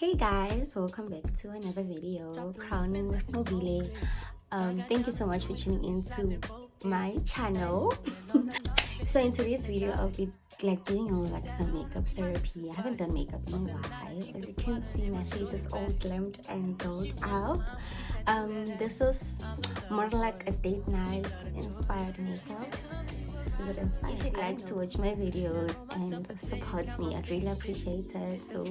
Hey guys, welcome back to another video, Crowning with Mobile. Thank you so much for tuning into my channel. So in today's video, I'll be doing some makeup therapy. I haven't done makeup in a while. As you can see, my face is all glammed and dolled up. This is more like a date night inspired makeup. If you'd like to watch my videos and support me, I'd really appreciate it. So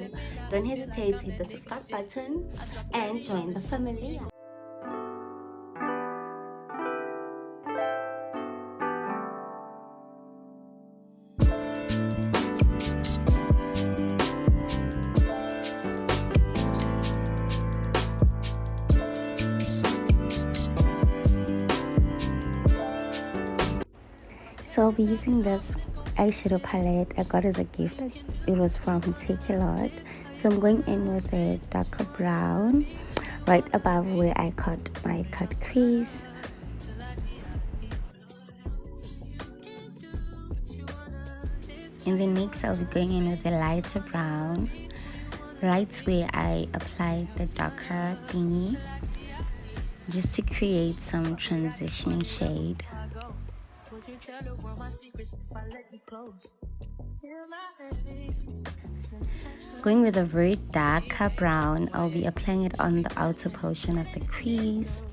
don't hesitate to hit the subscribe button and join the family. So I'll be using this eyeshadow palette I got as a gift. It was from Take a Lot. So I'm going in with a darker brown right above where I cut my cut crease. And then next I'll be going in with a lighter brown right where I applied the darker thingy, just to create some transitioning shade. Going with a very darker brown, I'll be applying it on the outer portion of the crease.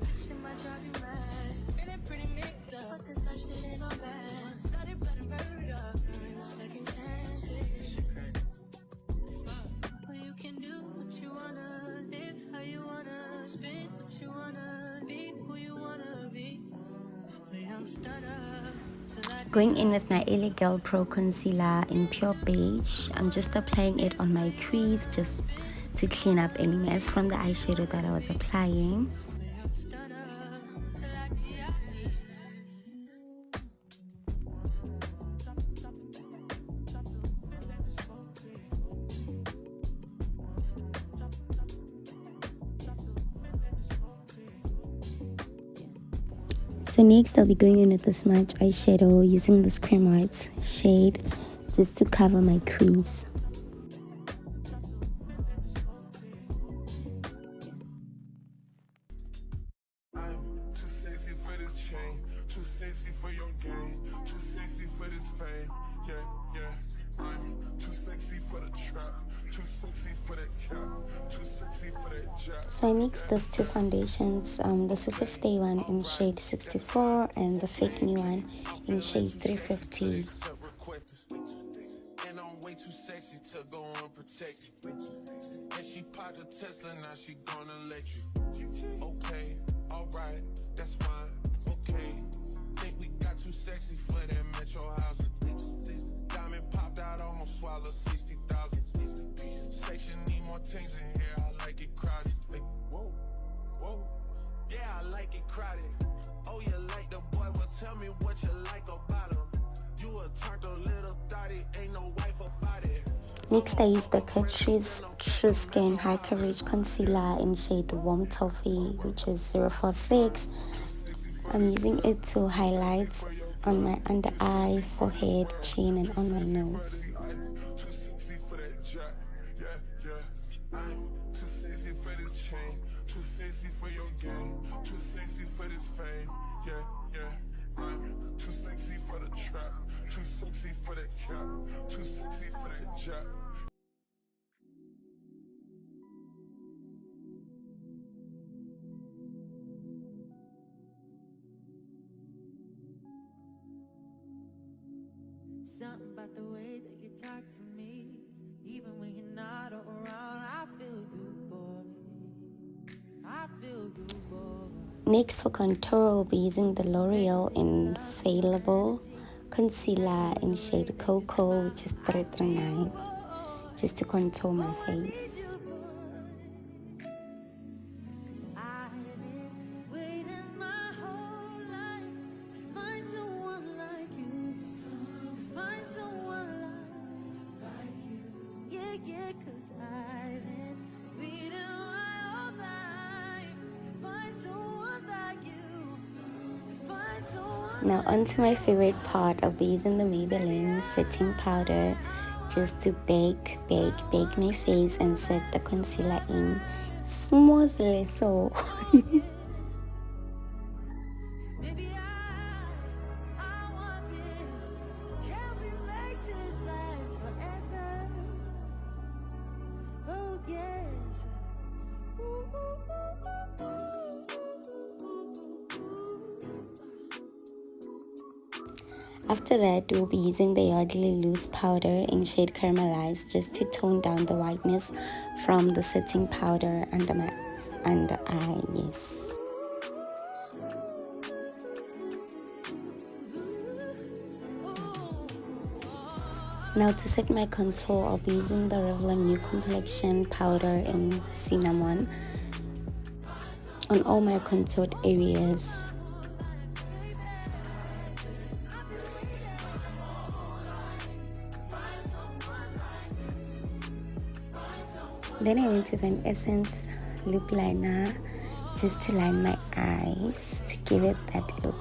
Going in with my LA Girl Pro Concealer in Pure Beige, I'm just applying it on my crease just to clean up any mess from the eyeshadow that I was applying. So next I'll be going in with the smudge eyeshadow using this caremalised shade just to cover my crease. So I mixed these two foundations, the Superstay one in shade 64 and the FitMe one in shade 350. Oh, you like the boy? Well, tell me what you like about him. You a turned a little thotty, ain't no wife about it. Next, I used the Catrice True Skin High Coverage Concealer in shade Warm Toffee, which is 046. I'm using it to highlight on my under eye, forehead, chin, and on my nose. Too sexy for the trap, too sexy for that cap, too sexy for that jack. Something about the way that you talk to me, even when you're not around, I feel you, boy. I feel you, boy. Next for contour, I'll be using the L'Oreal Infaillable Concealer in shade Cocoa, which is 339, just to contour my face. Now onto my favorite part, I'll be using the Maybelline setting powder just to bake my face and set the concealer in smoothly. So Maybe I want this. Can we make this last forever? Oh yes. Ooh, ooh, ooh, ooh, ooh, ooh, ooh. after that, we'll be using the Yardley Loose powder in shade Caramelized just to tone down the whiteness from the setting powder under my under eye. Yes. Now to set my contour, I'll be using the Revlon New Complexion powder in Cinnamon on all my contoured areas. Then I went with an Essence lip liner just to line my eyes to give it that look.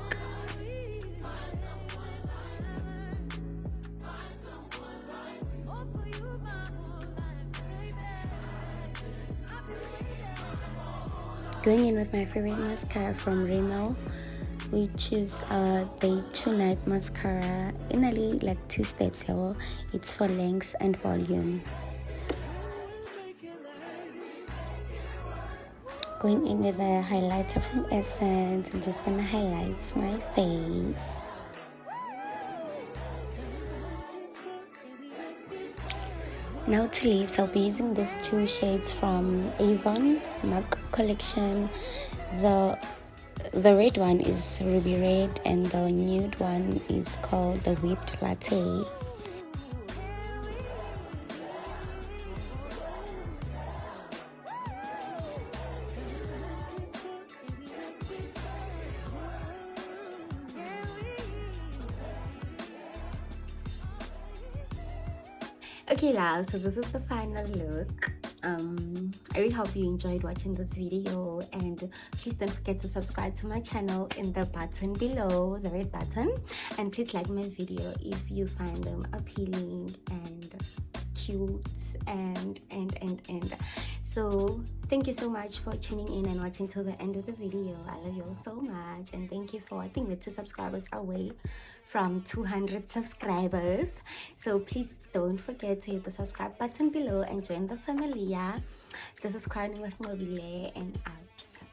Going in with my favorite mascara from Rimmel, which is the 2-night mascara in only like 2 steps here. Well, it's for length and volume. Going in with a highlighter from Essence, I'm just gonna highlight my face. Now to leaves, I'll be using these 2 shades from Avon MAC collection. The red one is Ruby Red and the nude one is called the Whipped Latte. Okay, love, so this is the final look. I really hope you enjoyed watching this video, and please don't forget to subscribe to my channel in the button below, the red button, and please like my video if you find them appealing and cute and so thank you so much for tuning in and watching till the end of the video. I love you all so much, and thank you for, I think we're 2 subscribers away from 200 subscribers, so please don't forget to hit the subscribe button below and join the family. This is Crowning with Mobile and out.